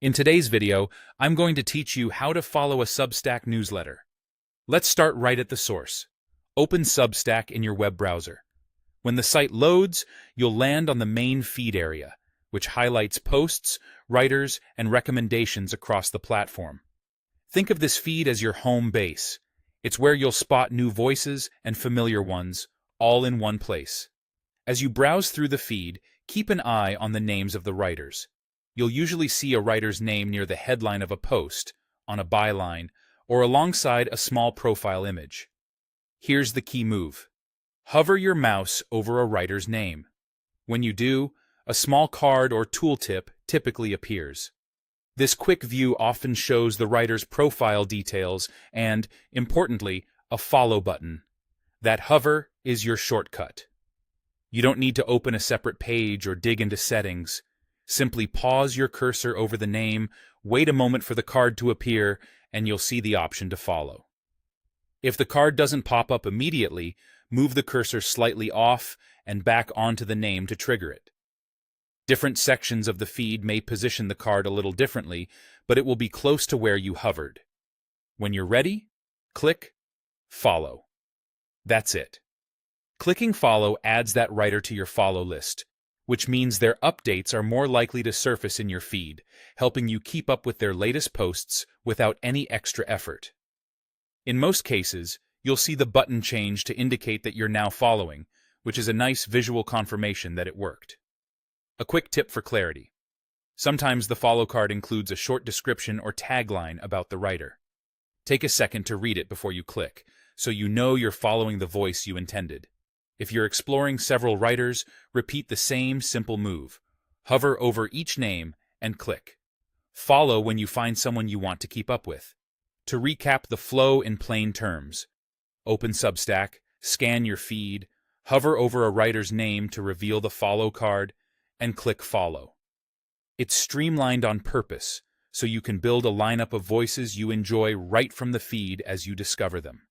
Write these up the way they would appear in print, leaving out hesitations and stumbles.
In today's video, I'm going to teach you how to follow a Substack newsletter. Let's start right at the source. Open Substack in your web browser. When the site loads, you'll land on the main feed area, which highlights posts, writers, and recommendations across the platform. Think of this feed as your home base. It's where you'll spot new voices and familiar ones, all in one place. As you browse through the feed, keep an eye on the names of the writers. You'll usually see a writer's name near the headline of a post, on a byline, or alongside a small profile image. Here's the key move. Hover your mouse over a writer's name. When you do, a small card or tooltip typically appears. This quick view often shows the writer's profile details and, importantly, a follow button. That hover is your shortcut. You don't need to open a separate page or dig into settings. Simply pause your cursor over the name, wait a moment for the card to appear, and you'll see the option to follow. If the card doesn't pop up immediately, move the cursor slightly off and back onto the name to trigger it. Different sections of the feed may position the card a little differently, but it will be close to where you hovered. When you're ready, click Follow. That's it. Clicking Follow adds that writer to your follow list, which means their updates are more likely to surface in your feed, helping you keep up with their latest posts without any extra effort. In most cases, you'll see the button change to indicate that you're now following, which is a nice visual confirmation that it worked. A quick tip for clarity. Sometimes the follow card includes a short description or tagline about the writer. Take a second to read it before you click, so you know you're following the voice you intended. If you're exploring several writers, repeat the same simple move. Hover over each name and click. Follow when you find someone you want to keep up with. To recap the flow in plain terms: open Substack, scan your feed, hover over a writer's name to reveal the follow card, and click Follow. It's streamlined on purpose, so you can build a lineup of voices you enjoy right from the feed as you discover them.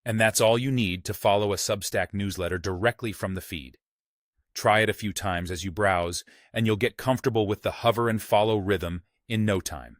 And that's all you need to follow a Substack newsletter directly from the feed. Try it a few times as you browse, and you'll get comfortable with the hover and follow rhythm in no time.